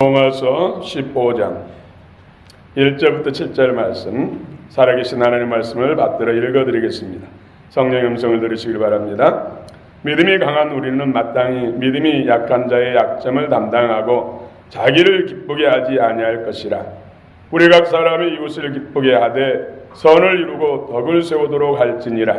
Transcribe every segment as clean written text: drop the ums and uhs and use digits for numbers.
로마서 15장 1절부터 7절 말씀, 살아계신 하나님의 말씀을 받들어 읽어드리겠습니다. 성령의 음성을 들으시길 바랍니다. 믿음이 강한 우리는 마땅히 믿음이 약한 자의 약점을 담당하고 자기를 기쁘게 하지 아니할 것이라. 우리 각 사람이 이웃을 기쁘게 하되 선을 이루고 덕을 세우도록 할지니라.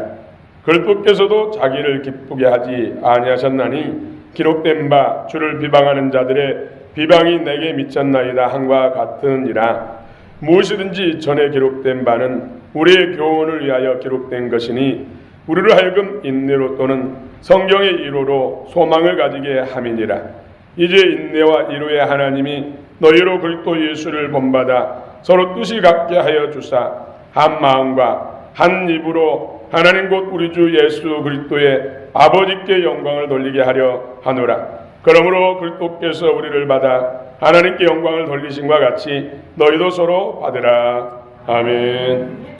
그리스도께서도 자기를 기쁘게 하지 아니하셨나니 기록된 바 주를 비방하는 자들의 비방이 내게 미쳤나이다 함과 같으니라. 무엇이든지 전에 기록된 바는 우리의 교훈을 위하여 기록된 것이니 우리를 하여금 인내로 또는 성경의 이로로 소망을 가지게 함이니라. 이제 인내와 이로의 하나님이 너희로 그리스도 예수를 본받아 서로 뜻이 같게 하여 주사 한 마음과 한 입으로 하나님 곧 우리 주 예수 그리스도의 아버지께 영광을 돌리게 하려 하노라. 그러므로 그리스도께서 우리를 받아 하나님께 영광을 돌리심과 같이 너희도 서로 받으라. 아멘.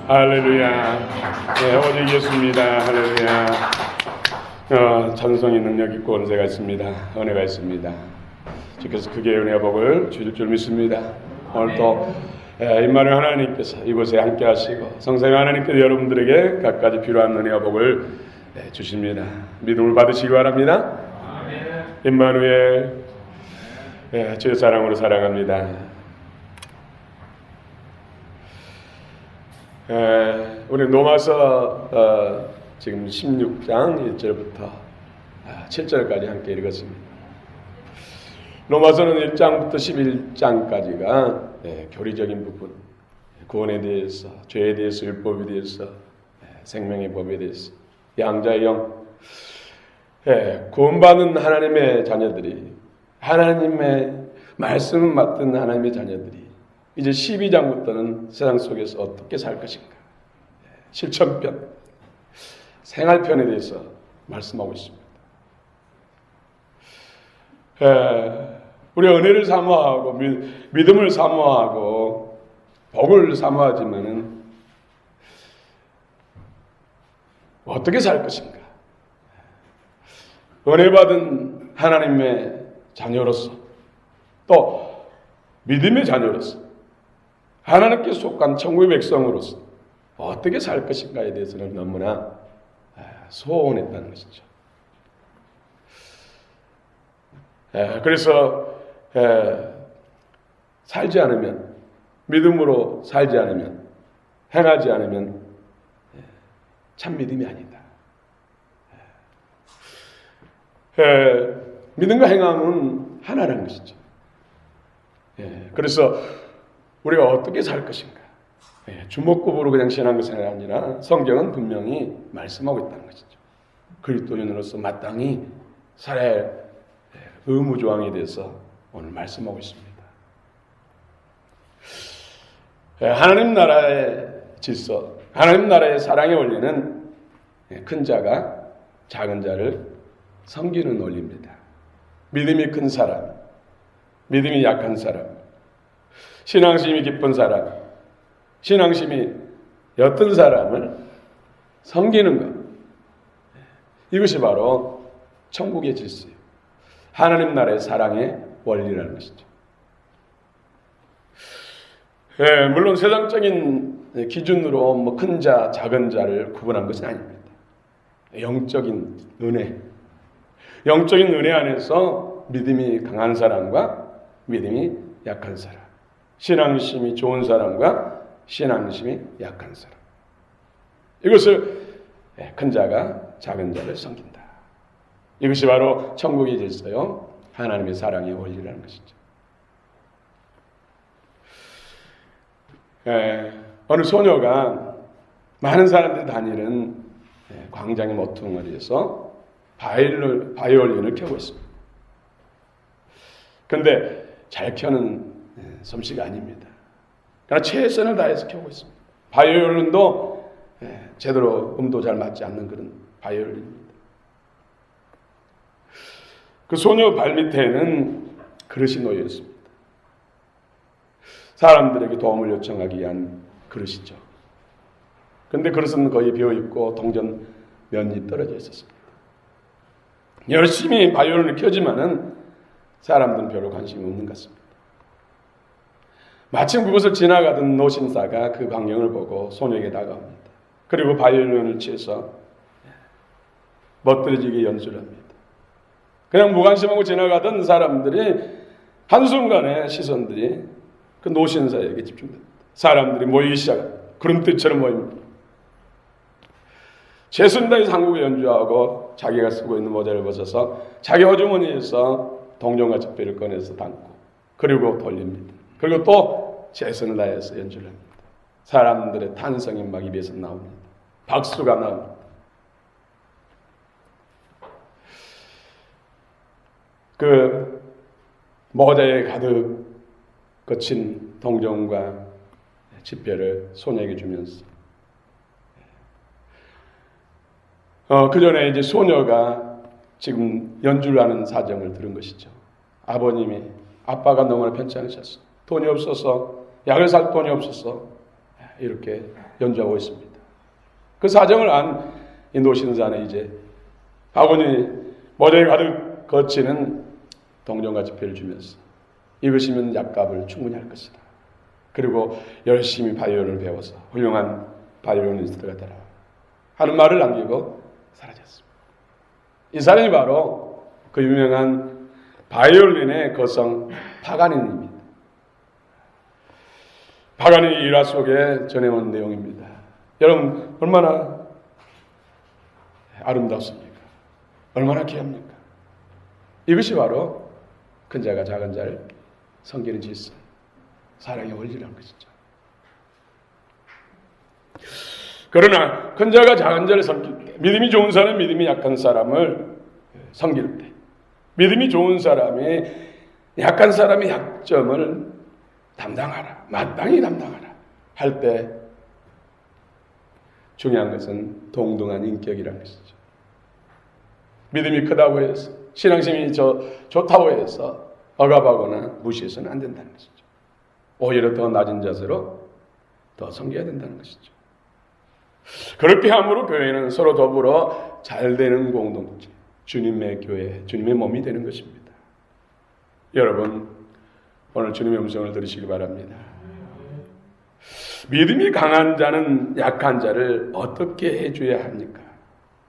할렐루야. 네, 오직 예수입니다. 할렐루야. 찬송의 능력 있고 은혜가 있습니다. 은혜가 있습니다. 주께서 크게 은혜와 복을 주실 줄 믿습니다. 오늘 또 임마누엘 하나님께서 이곳에 함께 하시고 성삼위 하나님께서 여러분들에게 각가지 필요한 은혜와 복을 주십니다. 믿음을 받으시기 바랍니다. 임마누엘 주의 사랑으로 사랑합니다. 우리 로마서 지금 16장 1절부터 7절까지 함께 읽었습니다. 로마서는 1장부터 11장까지가 교리적인 부분, 구원에 대해서, 죄에 대해서, 율법에 대해서, 생명의 법에 대해서, 양자의 영, 구원받은 하나님의 자녀들이, 하나님의 말씀을 맡은 하나님의 자녀들이 이제 12장부터는 세상 속에서 어떻게 살 것인가, 실천편, 생활편에 대해서 말씀하고 있습니다. 우리 은혜를 사모하고 믿음을 사모하고 복을 사모하지만은 어떻게 살 것인가? 은혜 받은 하나님의 자녀로서, 또 믿음의 자녀로서, 하나님께 속한 천국의 백성으로서 어떻게 살 것인가에 대해서는 너무나 소원했다는 것이죠. 그래서 살지 않으면, 믿음으로 살지 않으면, 행하지 않으면 참 믿음이 아니다. 믿음과 행함은 하나라는 것이죠. 그래서 우리가 어떻게 살 것인가, 주먹구보로 그냥 신앙을 생각이 아니라 성경은 분명히 말씀하고 있다는 것이죠. 그리스도인으로서 마땅히 살아야 할 의무조항에 대해서 오늘 말씀하고 있습니다. 하나님 나라의 질서, 하나님 나라의 사랑의 원리는 큰 자가 작은 자를 섬기는 원리입니다. 믿음이 큰 사람, 믿음이 약한 사람, 신앙심이 깊은 사람, 신앙심이 옅은 사람을 섬기는 것, 이것이 바로 천국의 질서예요. 하나님 나라의 사랑의 원리라는 것이죠. 물론 세상적인 기준으로 큰 자, 작은 자를 구분한 것은 아닙니다. 영적인 은혜, 영적인 은혜 안에서 믿음이 강한 사람과 믿음이 약한 사람, 신앙심이 좋은 사람과 신앙심이 약한 사람, 이것을 큰 자가 작은 자를 섬긴다. 이것이 바로 천국의 질서요, 하나님의 사랑의 원리라는 것이죠. 어느 소녀가 많은 사람들이 다니는 광장의 모퉁어리에서 바이올린을 켜고 있습니다. 그런데 잘 켜는 솜씨가 아닙니다. 그러나 최선을 다해서 켜고 있습니다. 바이올린도 제대로 음도 잘 맞지 않는 그런 바이올린입니다. 그 소녀 발밑에는 그릇이 놓여 있습니다. 사람들에게 도움을 요청하기 위한 그릇이죠. 그런데 그릇은 거의 비어있고 동전 면이 떨어져 있었습니다. 열심히 바이올린을 켜지만은 사람들은 별로 관심이 없는 것 같습니다. 마침 그곳을 지나가던 노신사가 그 광경을 보고 소녀에게 다가옵니다. 그리고 바이올린을 취해서 멋들어지게 연주를 합니다. 그냥 무관심하고 지나가던 사람들이 한순간에 시선들이 그 노신사에게 집중됩니다. 사람들이 모이기 시작합니다. 구름대처럼 모입니다. 최선을 다해서 한국에 연주하고 자기가 쓰고 있는 모자를 벗어서 자기 호주머니에서 동전과 지폐를 꺼내서 담고 그리고 돌립니다. 그리고 또 최선을 다해서 연주를 합니다. 사람들의 탄성이 막 입에서 나옵니다. 박수가 나옵니다. 그 모자에 가득 거친 동전과 지폐를 소녀에게 주면서 그 전에 이제 소녀가 지금 연주를 하는 사정을 들은 것이죠. 아빠가 너무나 편치 않으셨어. 돈이 없어서, 약을 살 돈이 없어서 이렇게 연주하고 있습니다. 그 사정을 안 이 노신사는 이제 아버님이 모자에 가득 거치는 동전과 지폐를 주면서 이것이면 약값을 충분히 할 것이다. 그리고 열심히 바이올린을 배워서 훌륭한 바이올리니스트가 되라 하는 말을 남기고 사라졌습니다. 이 사람이 바로 그 유명한 바이올린의 거성 파가니니입니다. 파가니니 일화 속에 전해온 내용입니다. 여러분 얼마나 아름답습니까? 얼마나 귀합니까? 이것이 바로 큰 자가 작은 자를 섬기는 질서, 사랑의 원리라는 것이죠. 그러나 큰 자가 작은 자를 섬길 때, 믿음이 좋은 사람이 믿음이 약한 사람을 섬길 때, 믿음이 좋은 사람이 약한 사람의 약점을 담당하라, 마땅히 담당하라 할 때 중요한 것은 동등한 인격이라는 것이죠. 믿음이 크다고 해서, 신앙심이 좋다고 해서 억압하거나 무시해서는 안 된다는 것이죠. 오히려 더 낮은 자세로 더 섬겨야 된다는 것이죠. 그렇게 함으로 교회는 서로 더불어 잘 되는 공동체, 주님의 교회, 주님의 몸이 되는 것입니다. 여러분, 오늘 주님의 음성을 들으시기 바랍니다. 믿음이 강한 자는 약한 자를 어떻게 해줘야 합니까?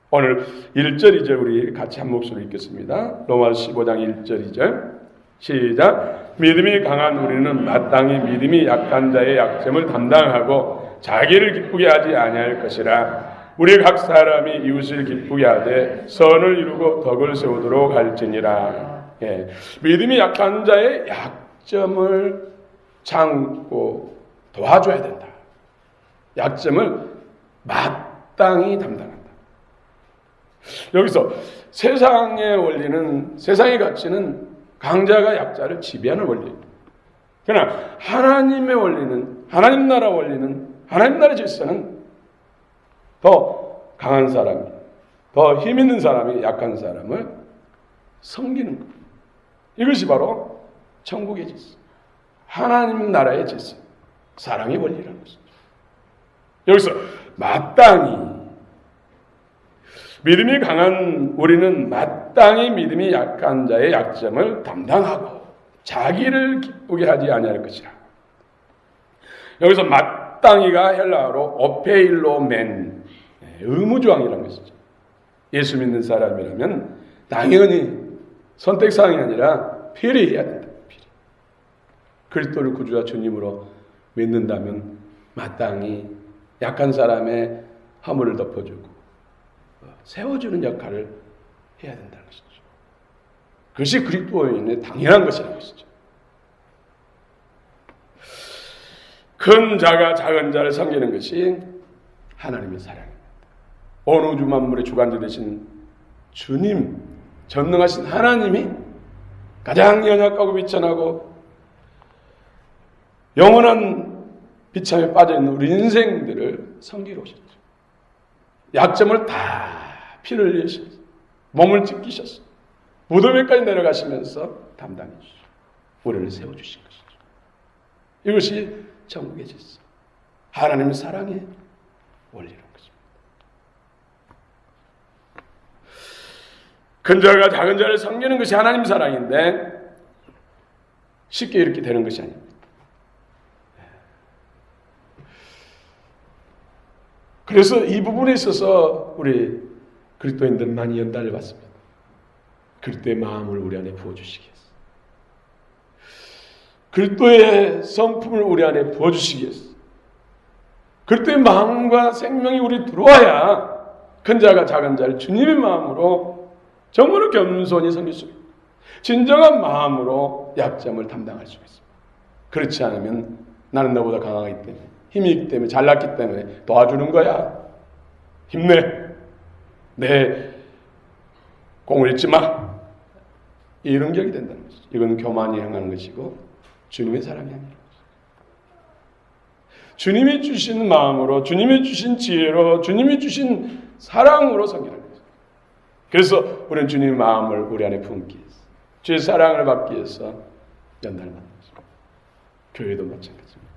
오늘 1절, 2절 우리 같이 한 목소리 읽겠습니다. 로마서 15장 1절, 2절 시작. 믿음이 강한 우리는 마땅히 믿음이 약한 자의 약점을 담당하고 자기를 기쁘게 하지 아니할 것이라. 우리 각 사람이 이웃을 기쁘게 하되 선을 이루고 덕을 세우도록 할지니라. 예. 믿음이 약한 자의 약점을 참고 도와줘야 된다. 약점을 마땅히 담당한다. 여기서 세상의 원리는, 세상의 가치는 강자가 약자를 지배하는 원리입니다. 그러나 하나님의 원리는, 하나님 나라 원리는, 하나님 나라 질서는 더 강한 사람이, 더 힘 있는 사람이 약한 사람을 섬기는 것. 이것이 바로 천국의 질서, 하나님 나라의 질서, 사랑의 원리라는 것이죠. 여기서 마땅히, 믿음이 강한 우리는 마땅히 믿음이 약한 자의 약점을 담당하고 자기를 기쁘게 하지 아니할 것이라. 여기서 마땅히가 헬라어로 오페일로멘, 의무조항이라는 것이죠. 예수 믿는 사람이라면 당연히 선택사항이 아니라 필히 해야 된다. 필히. 그리스도를 구주와 주님으로 믿는다면 마땅히 약한 사람의 허물을 덮어주고 세워주는 역할을 해야 된다는 것이죠. 그것이 그리스도인의 당연한 것이라는 것이죠. 큰 자가 작은 자를 섬기는 것이 하나님의 사랑입니다. 온 우주 만물의 주관자 되신 주님, 전능하신 하나님이 가장 연약하고 비천하고 영원한 비참에 빠져있는 우리 인생들을 섬기러 오셨죠. 약점을 다 피를 흘리셔서 몸을 찢기셔서 무덤에까지 내려가시면서 담당해 주시고 우리를 세워주신 것이죠. 이것이 천국의 질서, 하나님의 사랑의 원리라는 것입니다. 큰 자가 작은 자를 섬기는 것이 하나님 사랑인데 쉽게 이렇게 되는 것이 아닙니다. 그래서 이 부분에 있어서 우리 그리스도인들은 많이 연단을 받습니다. 그리스도의 마음을 우리 안에 부어주시기 위해서, 그리스도의 성품을 우리 안에 부어주시기 위해서, 그리스도의 마음과 생명이 우리 들어와야 큰 자가 작은 자를 주님의 마음으로 정말로 겸손히 섬길 수 있고 진정한 마음으로 약점을 담당할 수 있습니다. 그렇지 않으면 나는 너보다 강하기 때문에, 힘이 있기 때문에, 잘났기 때문에 도와주는 거야. 힘내. 내 공을 잃지 마. 이런 격이 된다는 것이죠. 이건 교만이 행하는 것이고 주님의 사랑이 아니라 주님이 주신 마음으로, 주님이 주신 지혜로, 주님이 주신 사랑으로 섬기는 거죠. 그래서 우리는 주님의 마음을 우리 안에 품기 위해서, 주의 사랑을 받기 위해서 연단을 받는 것입니다. 교회도 마찬가지입니다.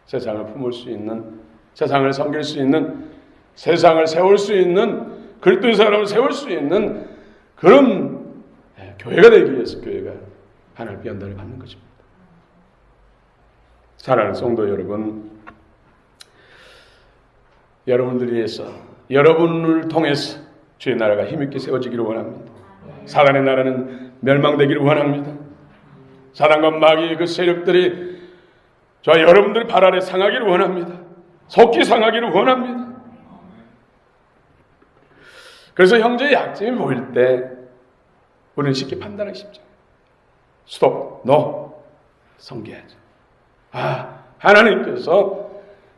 세상을 품을 수 있는, 세상을 섬길 수 있는, 세상을 세울 수 있는, 그리스도의 사람을 세울 수 있는 그런 교회가 되기 위해서 교회가 하나님의 연단을 받는 것입니다. 사랑하는 성도 여러분, 여러분들 위해서, 여러분을 통해서 주의 나라가 힘있게 세워지기를 원합니다. 사단의 나라는 멸망되기를 원합니다. 사단과 마귀의 그 세력들이 저와 여러분들 발 아래 상하기를 원합니다. 속히 상하기를 원합니다. 그래서 형제의 약점이 보일 때 우리는 쉽게 판단하기 쉽죠. 스톱, 섬겨야죠. 하나님께서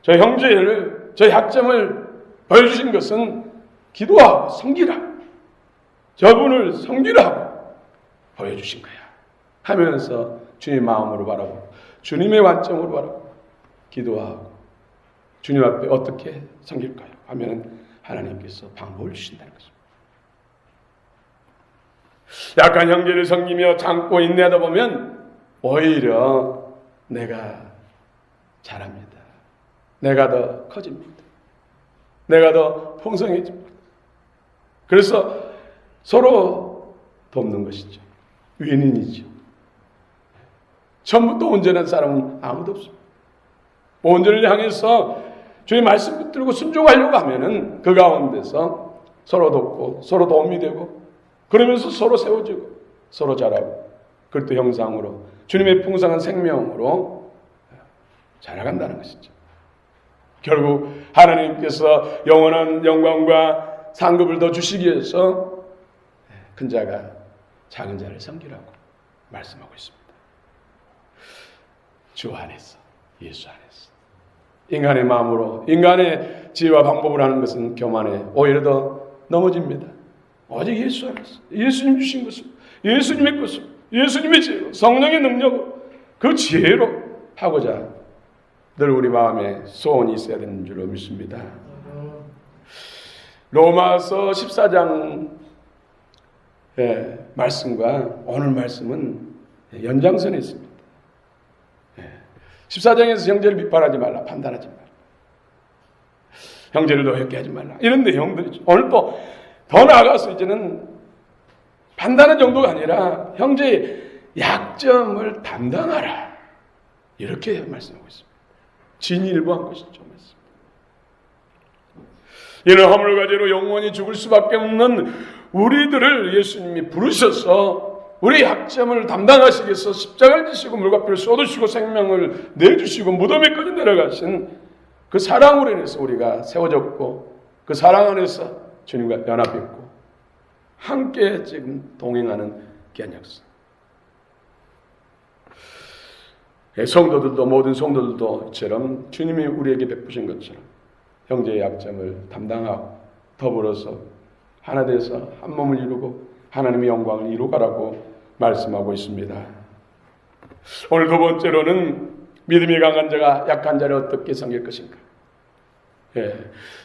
저 형제를 저 약점을 보여주신 것은 기도하고 섬기라. 저분을 섬기라고 보여주신 거야. 하면서 주님 마음으로 바라보고 주님의 관점으로 바라보고 기도하고 주님 앞에 어떻게 섬길까요? 하면 하나님께서 방법을 주신다는 것입니다. 약한 형제를 섬기며 참고 인내하다 보면 오히려 내가 잘합니다. 내가 더 커집니다. 내가 더 풍성해집니다. 그래서 서로 돕는 것이죠. 윈윈이죠. 처음부터 온전한 사람은 아무도 없습니다. 온전을 향해서 주의 말씀 붙들고 순종하려고 하면은 그 가운데서 서로 돕고 서로 도움이 되고 그러면서 서로 세워지고 서로 자라고 그리스도 형상으로 주님의 풍성한 생명으로 자라간다는 것이죠. 결국 하나님께서 영원한 영광과 상급을 더 주시기 위해서 큰 자가 작은 자를 섬기라고 말씀하고 있습니다. 주 안에서, 예수 안에서. 인간의 마음으로, 인간의 지혜와 방법을 하는 것은 교만해 오히려 더 넘어집니다. 오직 예수 안에서, 예수님 주신 것을, 예수님의 것을, 예수님의 지혜로, 성령의 능력으로, 그 지혜로 하고자 늘 우리 마음에 소원이 있어야 되는 줄로 믿습니다. 로마서 14장 말씀과 오늘 말씀은 연장선에 있습니다. 14장에서 형제를 비판하지 말라, 판단하지 말라, 형제를 노엽게 하지 말라, 이런 내용들이죠. 오늘 또 더 나아가서 이제는 판단하는 정도가 아니라 형제의 약점을 담당하라, 이렇게 말씀하고 있습니다. 진일보한 것이죠. 이는 허물과 죄로 영원히 죽을 수밖에 없는 우리들을 예수님이 부르셔서 우리 약점을 담당하시기 위해서 십자가를 지시고 물과 피를 쏟으시고 생명을 내주시고 무덤에까지 내려가신 그 사랑으로 인해서 우리가 세워졌고 그 사랑 안에서 주님과 연합했고 함께 지금 동행하는 귀한 역사. 성도들도 모든 성도들도처럼 주님이 우리에게 베푸신 것처럼 형제의 약점을 담당하고 더불어서 하나 돼서 한 몸을 이루고 하나님의 영광을 이루가라고 말씀하고 있습니다. 오늘 두 번째로는 믿음이 강한 자가 약한 자를 어떻게 섬길 것인가.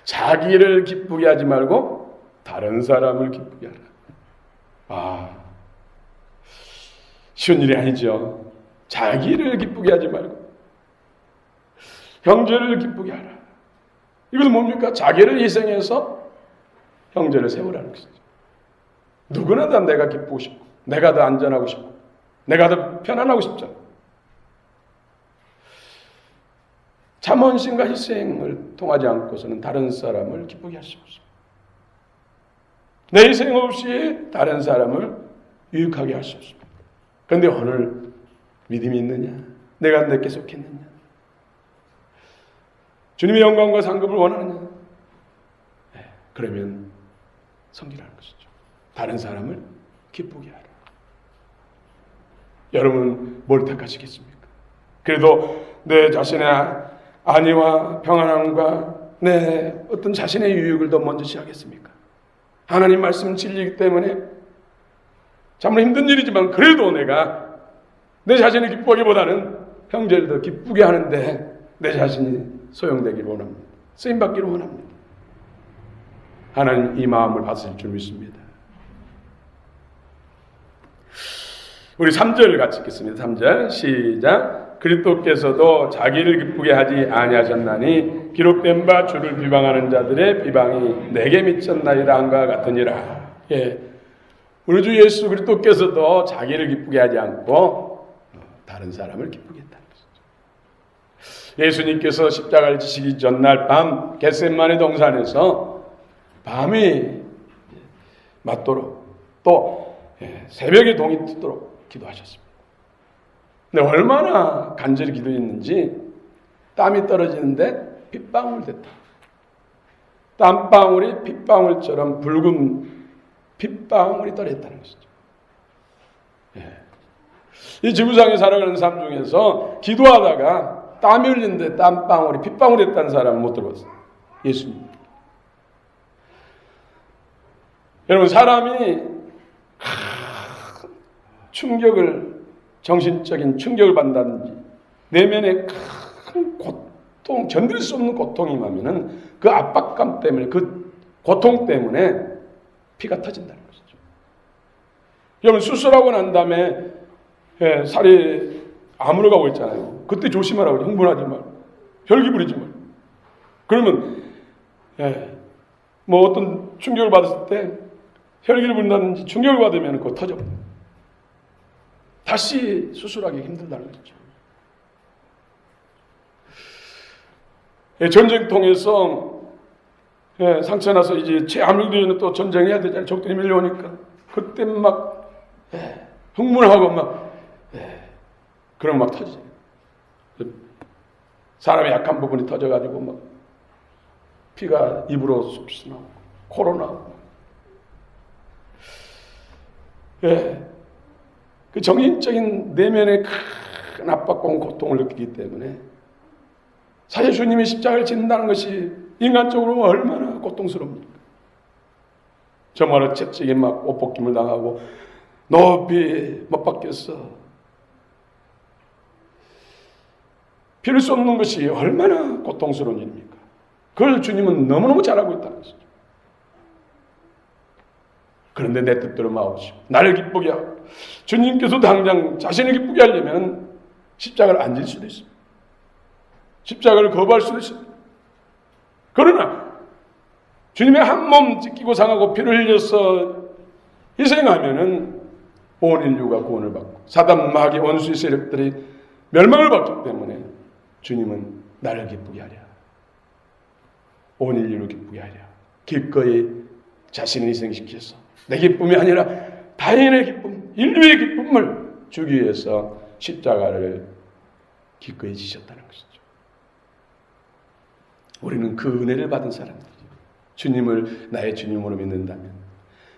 자기를 기쁘게 하지 말고 다른 사람을 기쁘게 하라. 쉬운 일이 아니죠. 자기를 기쁘게 하지 말고 형제를 기쁘게 하라. 이것은 뭡니까? 자기를 희생해서 형제를 세우라는 것이죠. 누구나 다 내가 기쁘고 싶고 내가 더 안전하고 싶고 내가 더 편안하고 싶잖아. 참헌심과 희생을 통하지 않고서는 다른 사람을 기쁘게 할 수 없습니다. 내 희생 없이 다른 사람을 유익하게 할 수 없습니다. 그런데 오늘 믿음이 있느냐? 내가 내게 속했느냐? 주님의 영광과 상급을 원하느냐? 그러면 섬기라는 것이죠. 다른 사람을 기쁘게 하라. 여러분 뭘 택하시겠습니까? 그래도 내 자신의 안위와 평안함과 내 어떤 자신의 유익을 더 먼저 시하겠습니까? 하나님 말씀 진리이기 때문에 정말 힘든 일이지만 그래도 내가 내 자신을 기쁘기보다는 형제를 더 기쁘게 하는데 내 자신이 소용되기를 원합니다. 쓰임받기를 원합니다. 하나님 이 마음을 받으실 줄 믿습니다. 우리 3절 같이 읽겠습니다. 3절 시작. 그리스도께서도 자기를 기쁘게 하지 아니하셨나니 기록된 바 주를 비방하는 자들의 비방이 내게 미쳤나이다 한과 같으니라. 우리 주 예수 그리스도께서도 자기를 기쁘게 하지 않고 다른 사람을 기쁘게 했다는 것이죠. 예수님께서 십자가를 지시기 전날 밤 겟세마네 동산에서 밤이 맞도록 또 새벽에 동이 트도록 기도하셨습니다. 근데 얼마나 간절히 기도했는지 땀이 떨어지는데 핏방울 됐다. 땀방울이 핏방울처럼 붉은 핏방울이 떨어졌다는 것이죠. 이 지구상에 살아가는 사람 중에서 기도하다가 땀이 흘리는데 땀방울이 핏방울이 됐다는 사람은 못 들어봤어요. 예수님. 여러분, 사람이 충격을, 정신적인 충격을 받는다든지 내면에 큰 고통, 견딜 수 없는 고통이 임하면은 그 압박감 때문에, 그 고통 때문에 피가 터진다는 것이죠. 여러분, 수술하고 난 다음에 살이 아물어 가고 있잖아요. 그때 조심하라고. 흥분하지 말고, 혈기 부리지 말고. 그러면 뭐 어떤 충격을 받았을 때 혈기를 부린다든지 충격을 받으면 그거 터져. 다시 수술하기 힘들다는 거죠. 전쟁 통해서 상처 나서 이제 제아무리도 또 전쟁해야 되잖아요. 적들이 밀려오니까 그때 막 흥분하고 막 그럼 막 터지죠. 사람의 약한 부분이 터져가지고 막 피가 입으로 쑥쑥 나오고 코로 나오고. 그 정신적인 내면의 큰 압박과 고통을 느끼기 때문에 사실 주님이 십자가를 짓는다는 것이 인간적으로 얼마나 고통스럽습니까? 정말로 채찍에 막 옷벗김을 당하고 높이 못 박혔어. 필요 수 없는 것이 얼마나 고통스러운 일입니까? 그걸 주님은 너무너무 잘하고 있다는 것이죠. 그런데 내 뜻대로 마옵시고 나를 기쁘게 하고, 주님께서 당장 자신을 기쁘게 하려면 십자가를 안 질 수도 있습니다. 십자가를 거부할 수도 있습니다. 그러나 주님의 한 몸 찢기고 상하고 피를 흘려서 희생하면은 온 인류가 구원을 받고 사단 마귀 원수의 세력들이 멸망을 받기 때문에 주님은 나를 기쁘게 하랴, 온 인류를 기쁘게 하랴, 기꺼이 자신을 희생시켜서 내 기쁨이 아니라 다인의 기쁨, 인류의 기쁨을 주기 위해서 십자가를 기꺼이 지셨다는 것이죠. 우리는 그 은혜를 받은 사람들이죠. 주님을 나의 주님으로 믿는다면,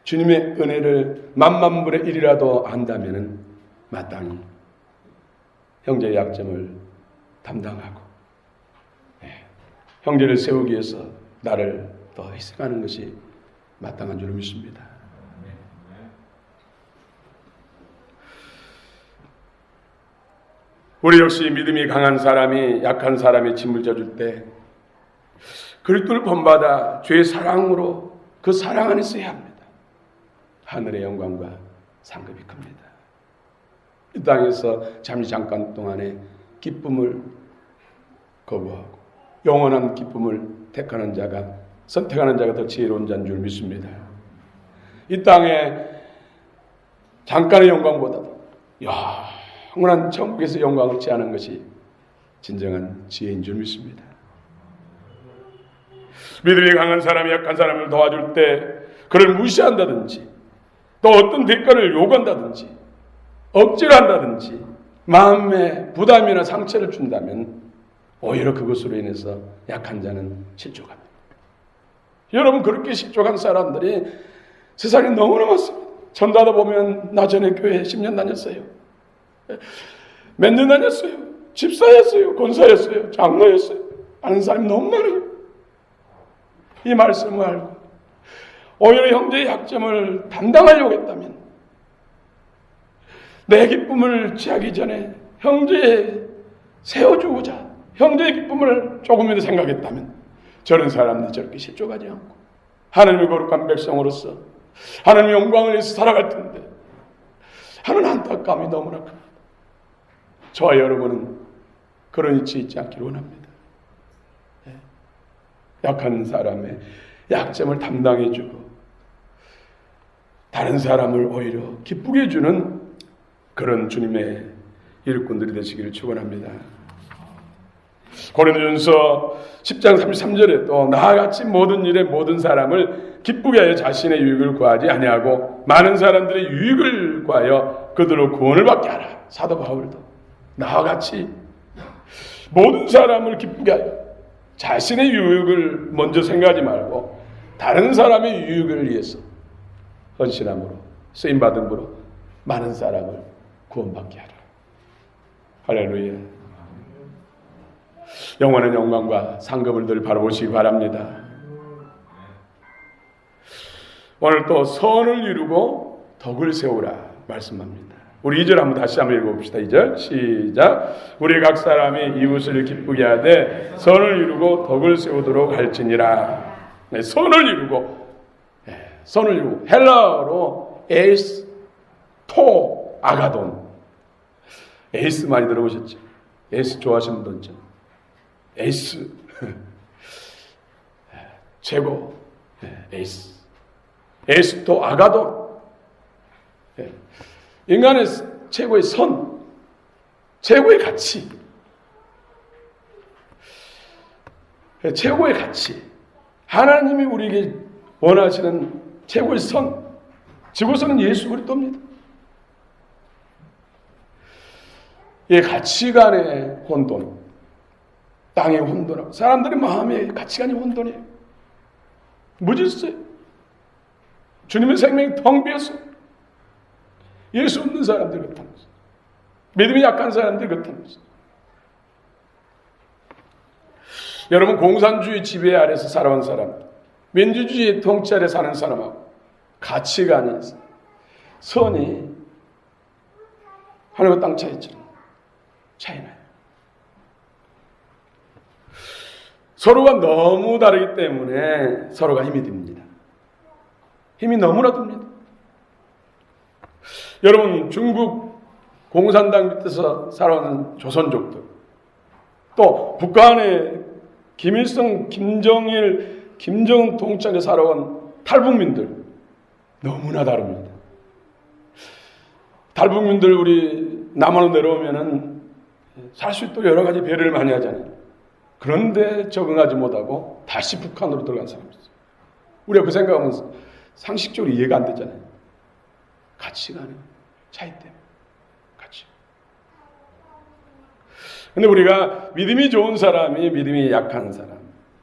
주님의 은혜를 만만분의 1이라도 안다면 마땅히 형제의 약점을 담당하고 형제를 세우기 위해서 나를 더 희생하는 것이 마땅한 줄 믿습니다. 우리 역시 믿음이 강한 사람이 약한 사람의 짐을 져줄 때 그리스도를 본받아 죄의 사랑으로 그 사랑 안에 서야 합니다. 하늘의 영광과 상급이 큽니다. 이 땅에서 잠깐 동안의 기쁨을 거부하고 영원한 기쁨을 택하는 자가, 선택하는 자가 더 지혜로운 자인 줄 믿습니다. 이 땅에 잠깐의 영광보다도 영원한 천국에서 영광을 취하는 것이 진정한 지혜인 줄 믿습니다. 믿음이 강한 사람이 약한 사람을 도와줄 때 그를 무시한다든지 또 어떤 대가를 요구한다든지 억지를 한다든지 마음에 부담이나 상처를 준다면 오히려 그것으로 인해서 약한 자는 실족합니다. 여러분, 그렇게 실족한 사람들이 세상에 너무나 많습니다. 전도하다 보면 나 전에 교회 10년 다녔어요. 몇 년 다녔어요. 집사였어요. 권사였어요. 장로였어요. 아는 사람이 너무 많아요. 이 말씀을 알고 오히려 형제의 약점을 담당하려고 했다면, 내 기쁨을 취하기 전에 형제의 세워주고자 형제의 기쁨을 조금이라도 생각했다면 저런 사람들이 저렇게 실족하지 않고 하나님의 거룩한 백성으로서 하나님의 영광을 위해서 살아갈 텐데 하는 안타까움이 너무나 큽니다. 저와 여러분은 그런 이치 있지 않기를 원합니다. 약한 사람의 약점을 담당해주고 다른 사람을 오히려 기쁘게 해주는 그런 주님의 일꾼들이 되시기를 축원합니다. 고린도전서 10장 33절에 또 나와 같이 모든 일에 모든 사람을 기쁘게 하여 자신의 유익을 구하지 아니하고 많은 사람들의 유익을 구하여 그들로 구원을 받게 하라. 사도 바울도 나와 같이 모든 사람을 기쁘게 하여 자신의 유익을 먼저 생각하지 말고 다른 사람의 유익을 위해서 헌신함으로 쓰임받음으로 많은 사람을 구원받게 하라. 할렐루야. 영원한 영광과 상급을 늘 바라보시기 바랍니다. 오늘 또 선을 이루고 덕을 세우라 말씀합니다. 우리 2절 다시 한번 읽어봅시다. 2절 시작. 우리 각 사람이 이웃을 기쁘게 하되 선을 이루고 덕을 세우도록 할지니라. 네, 선을 이루고 헬라어로 에이스 토 아가돈. 에이스 많이 들어보셨죠? 에이스 좋아하시는 분 있죠? 에이스 최고. 에이스 토 아가돈. 인간의 최고의 선, 최고의 가치, 최고의 가치, 하나님이 우리에게 원하시는 최고의 선, 지구선은 예수 그리스도입니다. 이 가치관의 혼돈, 땅의 혼돈하고 사람들의 마음의 가치관이 혼돈이에요. 무질서요. 주님의 생명이 텅 비었어요. 예수 없는 사람들 같은 것이, 믿음이 약한 사람들 같은 것이. 여러분, 공산주의 지배 아래서 살아온 사람, 민주주의 통치 아래 사는 사람하고 가치관이 있어요. 선이 하늘과 땅 차이처럼 차이나요. 서로가 너무 다르기 때문에 서로가 힘이 듭니다. 힘이 너무나 듭니다. 여러분, 중국 공산당 밑에서 살아오는 조선족들, 또 북한의 김일성, 김정일, 김정은 통치하에 살아온 탈북민들 너무나 다릅니다. 탈북민들 우리 남한으로 내려오면은 살 수 있도록 여러 가지 배려를 많이 하잖아요. 그런데 적응하지 못하고 다시 북한으로 들어간 사람이 있어요. 우리가 그 생각하면 상식적으로 이해가 안 되잖아요. 가치관의 차이 때문에. 가치. 근데 우리가 믿음이 좋은 사람이 믿음이 약한 사람,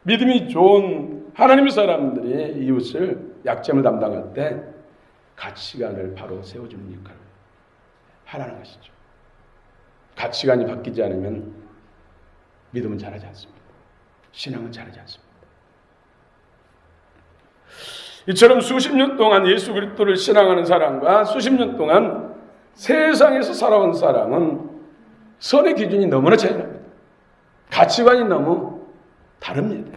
믿음이 좋은 하나님의 사람들이 이웃을 약점을 담당할 때 가치관을 바로 세워주는 역할을 하라는 것이죠. 가치관이 바뀌지 않으면 믿음은 자라지 않습니다. 신앙은 자라지 않습니다. 이처럼 수십 년 동안 예수 그리스도를 신앙하는 사람과 수십 년 동안 세상에서 살아온 사람은 선의 기준이 너무나 차이납니다. 가치관이 너무 다릅니다.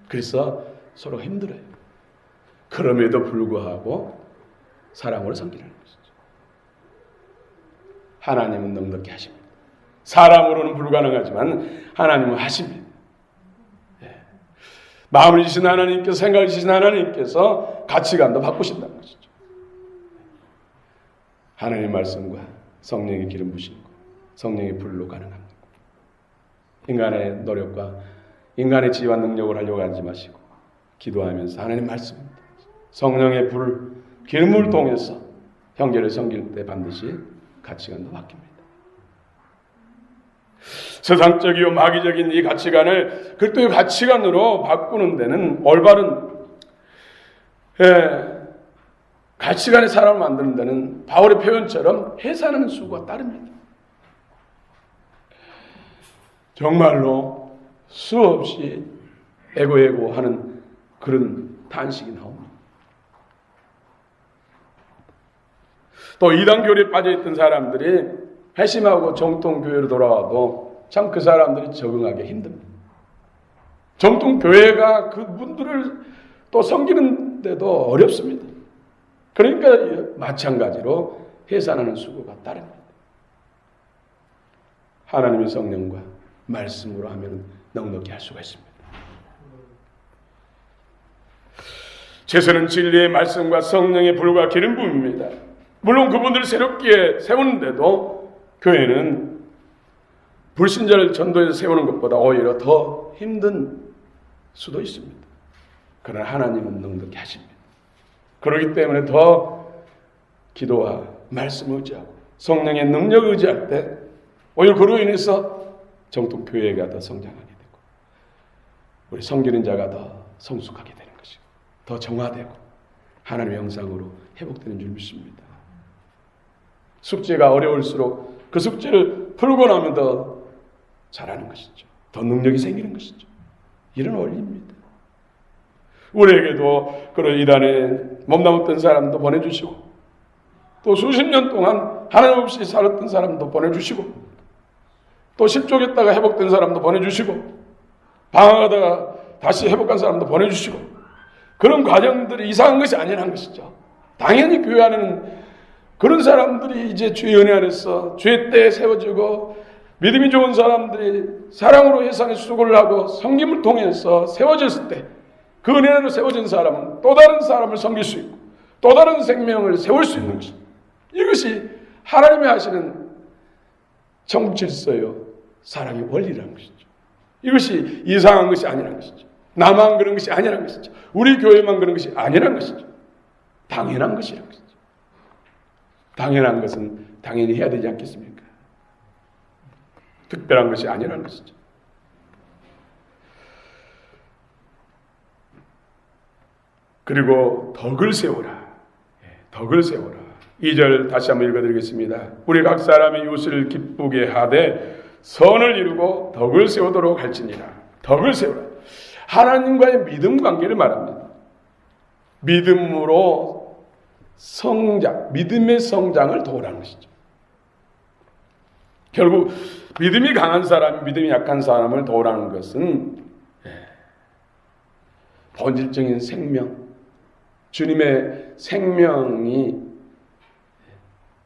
그래서 서로 힘들어요. 그럼에도 불구하고 사랑으로 섬기는 것이죠. 하나님은 넉넉히 하십니다. 사람으로는 불가능하지만 하나님은 하십니다. 마음을 주신 하나님께서, 생각을 주신 하나님께서 가치관도 바꾸신다는 것이죠. 하나님의 말씀과 성령의 기름 부심과 성령의 불로 가능합니다. 인간의 노력과 인간의 지혜와 능력을 하려고 하지 마시고 기도하면서 하나님 말씀입니다. 성령의 불, 기름을 통해서 형제를 섬길 때 반드시 가치관도 바뀝니다. 세상적이고 마귀적인 이 가치관을 그리스도의 가치관으로 바꾸는 데는 올바른 가치관의 사람을 만드는 데는 바울의 표현처럼 해산하는 수고가 따릅니다. 정말로 수없이 에고 하는 그런 탄식이 나옵니다. 또 이단 교리에 빠져있던 사람들이 회심하고 정통교회로 돌아와도 참 그 사람들이 적응하기 힘듭니다. 정통교회가 그분들을 또 섬기는데도 어렵습니다. 그러니까 마찬가지로 해산하는 수고가 따릅니다. 하나님의 성령과 말씀으로 하면 넉넉히 할 수가 있습니다. 제사는 진리의 말씀과 성령의 불과 기름 부음입니다. 물론 그분들을 새롭게 세우는데도 교회는 불신자를 전도해서 세우는 것보다 오히려 더 힘든 수도 있습니다. 그러나 하나님은 넉넉히 하십니다. 그렇기 때문에 더 기도와 말씀을 의지하고 성령의 능력을 의지할 때 오히려 그로 인해서 정통교회가 더 성장하게 되고 우리 섬기는 자가 더 성숙하게 되는 것이고 더 정화되고 하나님의 형상으로 회복되는 줄 믿습니다. 숙제가 어려울수록 그 숙제를 풀고 나면 더 잘하는 것이죠. 더 능력이 생기는 것이죠. 이런 원리입니다. 우리에게도 그런 이단에 몸담았던 사람도 보내주시고, 또 수십 년 동안 하나님 없이 살았던 사람도 보내주시고, 또 실족했다가 회복된 사람도 보내주시고, 방황하다가 다시 회복한 사람도 보내주시고, 그런 과정들이 이상한 것이 아니라는 것이죠. 당연히 교회 안에는 그런 사람들이 이제 주의 은혜 안에서 주의 때에 세워지고, 믿음이 좋은 사람들이 사랑으로 세상에 수고를 하고 섬김을 통해서 세워졌을 때, 그 은혜 안으로 세워진 사람은 또 다른 사람을 섬길 수 있고 또 다른 생명을 세울 수 있는 것입니다. 이것이 하나님이 하시는 천국 질서요, 사랑의 원리라는 것이죠. 이것이 이상한 것이 아니라는 것이죠. 나만 그런 것이 아니라는 것이죠. 우리 교회만 그런 것이 아니라는 것이죠. 당연한 것이라는 것이죠. 당연한 것은 당연히 해야 되지 않겠습니까? 특별한 것이 아니라는 것이죠. 그리고 덕을 세워라. 덕을 세워라. 2절 다시 한번 읽어드리겠습니다. 우리 각 사람이 이웃을 기쁘게 하되 선을 이루고 덕을 세우도록 할지니라. 덕을 세워라. 하나님과의 믿음 관계를 말합니다. 믿음으로 성장, 믿음의 성장을 도우라는 것이죠. 결국 믿음이 강한 사람, 믿음이 약한 사람을 도우라는 것은 본질적인 생명, 주님의 생명이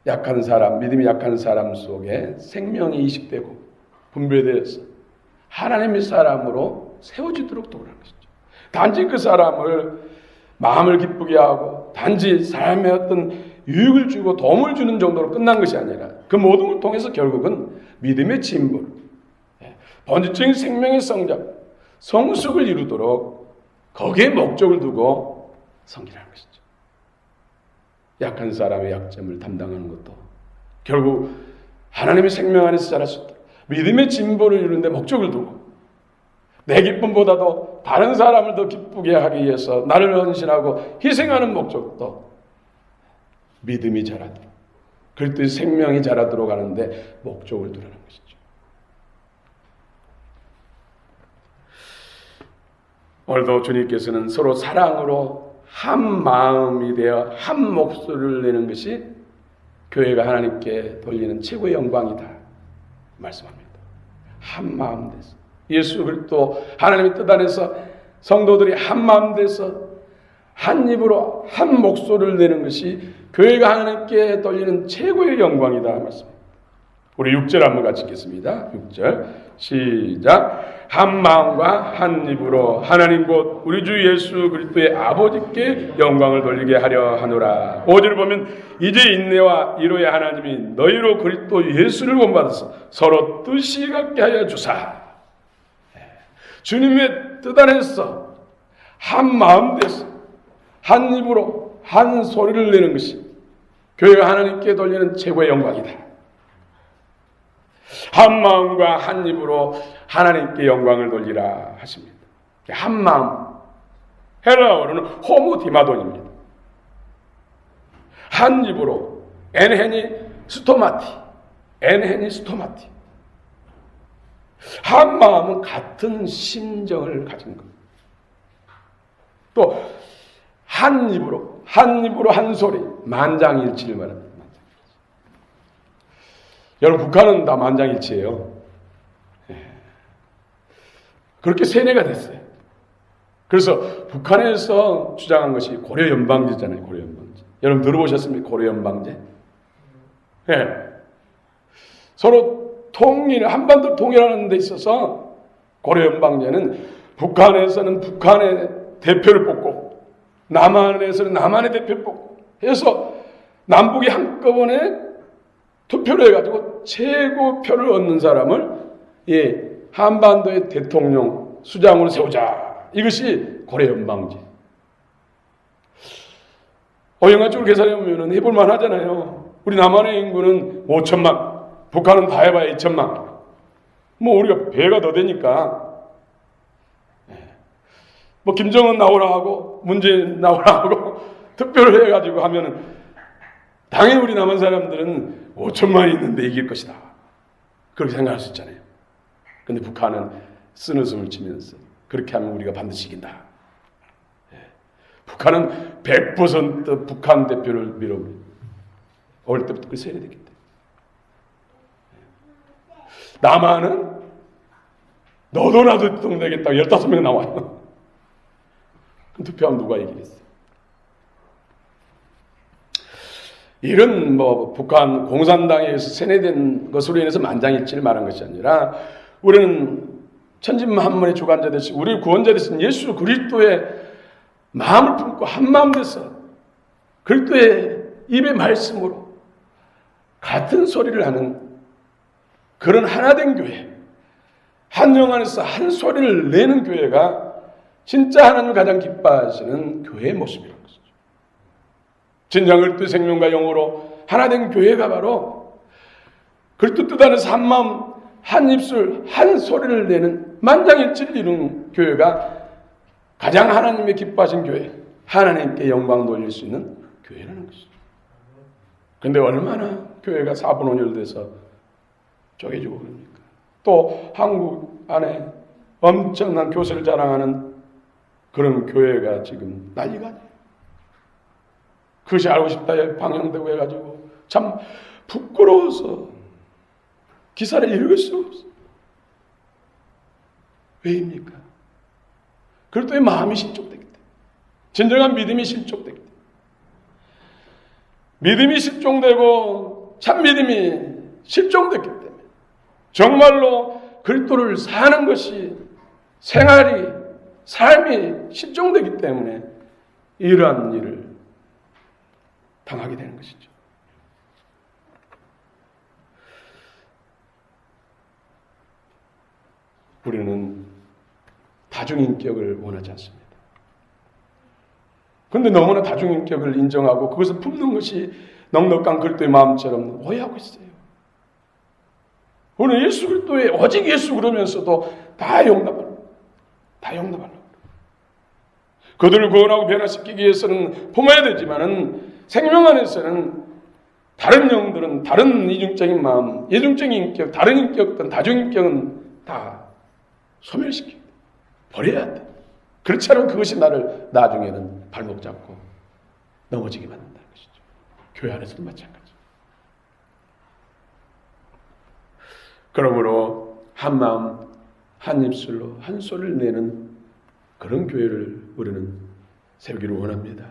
약한 사람, 믿음이 약한 사람 속에 생명이 이식되고 분별되어서 하나님의 사람으로 세워지도록 도우라는 것이죠. 단지 그 사람을 마음을 기쁘게 하고 단지 삶의 어떤 유익을 주고 도움을 주는 정도로 끝난 것이 아니라 그 모든 걸 통해서 결국은 믿음의 진보, 본질적인 생명의 성장, 성숙을 이루도록 거기에 목적을 두고 섬기라는 것이죠. 약한 사람의 약점을 담당하는 것도 결국 하나님의 생명 안에서 자랄 수 있도록 믿음의 진보를 이루는 데 목적을 두고 내 기쁨보다도 다른 사람을 더 기쁘게 하기 위해서 나를 헌신하고 희생하는 목적도 믿음이 자라도록 그리스도의 생명이 자라도록 하는데 목적을 두라는 것이죠. 오늘도 주님께서는 서로 사랑으로 한 마음이 되어 한 목소리를 내는 것이 교회가 하나님께 돌리는 최고의 영광이다 말씀합니다. 한 마음 돼서 예수 그리스도 하나님의 뜻 안에서 성도들이 한 마음 돼서 한 입으로 한 목소리를 내는 것이 교회가 하나님께 돌리는 최고의 영광이다 말씀합니다. 우리 6절 한번 같이 읽겠습니다. 6절 시작. 한 마음과 한 입으로 하나님 곧 우리 주 예수 그리스도의 아버지께 영광을 돌리게 하려 하노라. 5절을 보면 이제 인내와 이로의 하나님이 너희로 그리스도 예수를 본받아서 서로 뜻이 같게 하여 주사. 주님의 뜻 안에서 한 마음 돼서 한 입으로 한 소리를 내는 것이 교회가 하나님께 돌리는 최고의 영광이다. 한 마음과 한 입으로 하나님께 영광을 돌리라 하십니다. 한 마음, 헬라어로는 호모디마돈입니다. 한 입으로 엔헤니 스토마티, 엔헤니 스토마티. 한 마음은 같은 심정을 가진 것. 또 한 입으로 한 소리, 만장일치를 말합니다. 여러분 북한은 다 만장일치예요. 그렇게 세뇌가 됐어요. 그래서 북한에서 주장한 것이 고려연방제잖아요. 고려연방제. 여러분 들어보셨습니까? 고려연방제. 네. 서로 한반도 통일하는 데 있어서 고려연방제는 북한에서는 북한의 대표를 뽑고 남한에서는 남한의 대표를 뽑고 해서 남북이 한꺼번에 투표를 해가지고 최고표를 얻는 사람을 한반도의 대통령 수장으로 세우자. 이것이 고려연방제. 영화 쪽으로 계산해보면 해볼만 하잖아요. 우리 남한의 인구는 5천만, 북한은 다 해봐야 2천만. 우리가 배가 더 되니까 김정은 나오라 하고 문재인 나오라 하고 투표를 해가지고 하면은 당연히 우리 남한 사람들은 5천만이 있는데 이길 것이다. 그렇게 생각할 수 있잖아요. 근데 북한은 쓴웃음을 치면서 그렇게 하면 우리가 반드시 이긴다. 북한은 100% 북한 대표를 밀어버립니다. 어릴 때부터 그 세뇌됐기 때문에. 남한은 너도 나도 대통령 되겠다고 15명 나와요. 그럼 투표하면 누가 이기겠어요? 이런 북한 공산당에 의해서 세뇌된 것으로 인해서 만장일치를 말한 것이 아니라 우리는 천진만물의 주관자 되신 우리 구원자 되신 예수 그리스도의 마음을 품고 한마음 돼서 그리스도의 입의 말씀으로 같은 소리를 하는 그런 하나된 교회, 한 영 안에서 한 소리를 내는 교회가 진짜 하나님을 가장 기뻐하시는 교회의 모습이라는 것이죠. 진정 그리스도의 생명과 영으로 하나된 교회가 바로 그리스도 뜻 안에서 한 마음, 한 입술, 한 소리를 내는 만장일치를 이루는 교회가 가장 하나님의 기뻐하신 교회, 하나님께 영광 돌릴 수 있는 교회라는 것이죠. 그런데 얼마나 교회가 사분오열돼서 쪼개지고 그럽니까? 또 한국 안에 엄청난 교세를 자랑하는 그런 교회가 지금 난리가 아니에요. 그것이 알고 싶다에 방영되고 해가지고 참 부끄러워서 기사를 읽을 수가 없어요. 왜입니까? 그리스도의 마음이 실족되기 때문에, 진정한 믿음이 실족되기 때문에, 믿음이 실종되고 참 믿음이 실종됐기 때문에 정말로 그리스도를 사는 것이 생활이 삶이 실종되기 때문에 이러한 일을 당하게 되는 것이죠. 우리는 다중인격을 원하지 않습니다. 그런데 너무나 다중인격을 인정하고 그것을 품는 것이 넉넉한 그리스도의 마음처럼 오해하고 있어요. 우리는 예수 그리스도의 오직 예수 그러면서도 다 용납하려고. 다 용납하려고. 그들을 구원하고 변화시키기 위해서는 품어야 되지만은 생명 안에서는 다른 영들은 다른 이중적인 마음, 이중적인 인격, 다른 인격들, 다중인격은 다 소멸시키고 버려야 돼. 그렇지 않으면 그것이 나를 나중에는 발목 잡고 넘어지게 만든다는 것이죠. 교회 안에서도 마찬가지. 그러므로 한 마음, 한 입술로 한 소리를 내는 그런 교회를 우리는 세우기를 원합니다.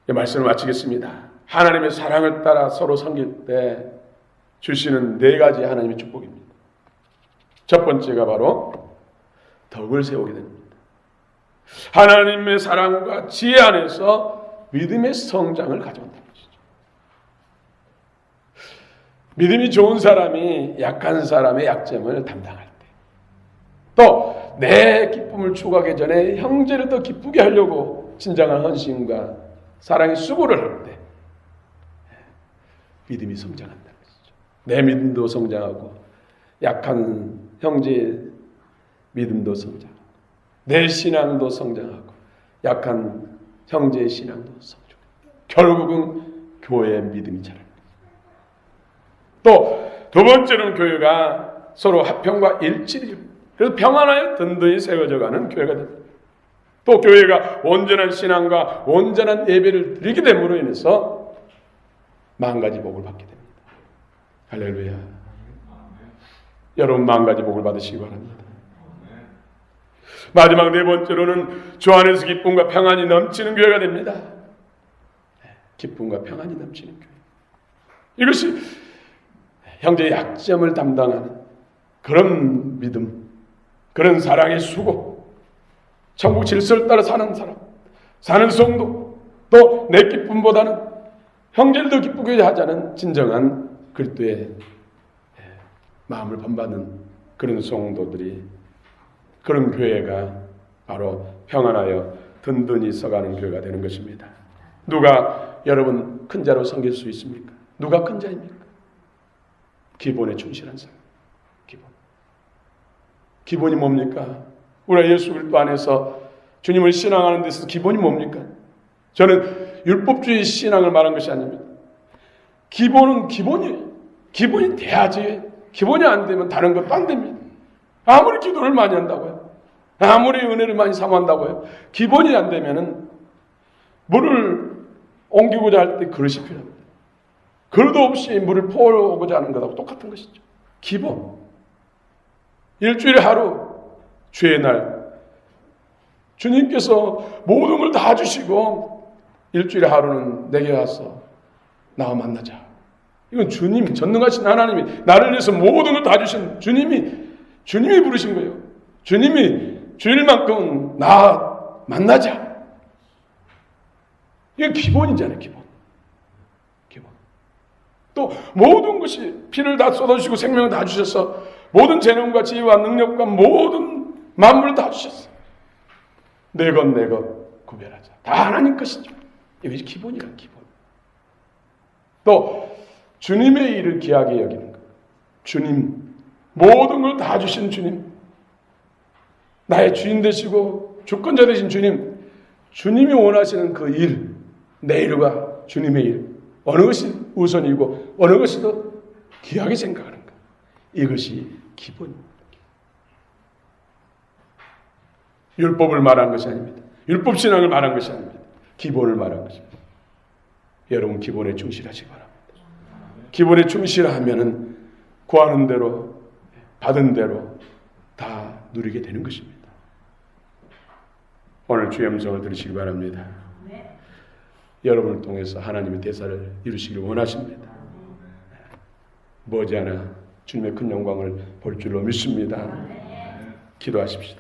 이 말씀을 마치겠습니다. 하나님의 사랑을 따라 서로 섬길 때 주시는 4가지 하나님의 축복입니다. 첫 번째가 바로 덕을 세우게 됩니다. 하나님의 사랑과 지혜 안에서 믿음의 성장을 가져온다는 것이죠. 믿음이 좋은 사람이 약한 사람의 약점을 담당할 때, 또 내 기쁨을 추구하기 전에 형제를 더 기쁘게 하려고 진정한 헌신과 사랑의 수고를 할 때 믿음이 성장한다는 것이죠. 내 믿음도 성장하고 약한 형제의 믿음도 성장하고 내 신앙도 성장하고 약한 형제의 신앙도 성장하고 결국은 교회의 믿음이 자랍니다. 또 두 번째는 교회가 서로 화평과 일치를 이룹니다. 그래서 평안하여 든든히 세워져가는 교회가 됩니다. 또 교회가 온전한 신앙과 온전한 예배를 드리게 됨으로 인해서 10,000가지 복을 받게 됩니다. 할렐루야. 여러분 10,000가지 복을 받으시기 바랍니다. 마지막 4번째로는 주 안에서 기쁨과 평안이 넘치는 교회가 됩니다. 기쁨과 평안이 넘치는 교회. 이것이 형제의 약점을 담당하는 그런 믿음, 그런 사랑의 수고, 천국 질서를 따라 사는 사람, 사는 성도, 또 내 기쁨보다는 형제를 더 기쁘게 하자는 진정한 그리스도의 마음을 본받는 그런 성도들이, 그런 교회가 바로 평안하여 든든히 서가는 교회가 되는 것입니다. 누가 여러분 큰 자로 섬길 수 있습니까? 누가 큰 자입니까? 기본에 충실한 사람. 기본이 뭡니까? 우리가 예수 그리스도 안에서 주님을 신앙하는 데서 기본이 뭡니까? 저는 율법주의 신앙을 말한 것이 아닙니다. 기본은 기본이에요. 기본이 돼야지 기본이 안 되면 다른 것도 안 됩니다. 아무리 기도를 많이 한다고요. 아무리 은혜를 많이 사모한다고요. 기본이 안 되면은 물을 옮기고자 할 때 그릇이 필요합니다. 그릇도 없이 물을 퍼오고자 하는 것하고 똑같은 것이죠. 기본. 일주일에 하루, 주의 날, 주님께서 모든 걸 다 주시고 일주일에 하루는 내게 와서 나와 만나자. 이건 주님, 전능하신 하나님이 나를 위해서 모든 걸 다 주신 주님이 부르신 거예요. 주님이 주일만큼은 나 만나자. 이게 기본이잖아요, 기본. 또 모든 것이 피를 다 쏟아주시고 생명을 다 주셔서 모든 재능과 지혜와 능력과 모든 만물을 다 주셨어요. 내 것 구별하자. 다 하나님 것이죠. 이게 기본이라, 기본. 또 주님의 일을 귀하게 여기는 것. 주님, 모든 걸 다 주신 주님, 나의 주인 되시고 주권자 되신 주님, 주님이 원하시는 그 일, 내 일과 주님의 일, 어느 것이 우선이고 어느 것이 더 귀하게 생각하는가. 이것이 기본입니다. 율법을 말한 것이 아닙니다. 율법 신앙을 말한 것이 아닙니다. 기본을 말한 것입니다. 여러분 기본에 충실하시기 바랍니다. 기본에 충실하면은 구하는 대로 받은 대로 다 누리게 되는 것입니다. 오늘 주의 음성을 들으시기 바랍니다. 여러분을 통해서 하나님의 대사를 이루시기를 원하십니다. 머지않아 주님의 큰 영광을 볼 줄로 믿습니다. 기도하십시오.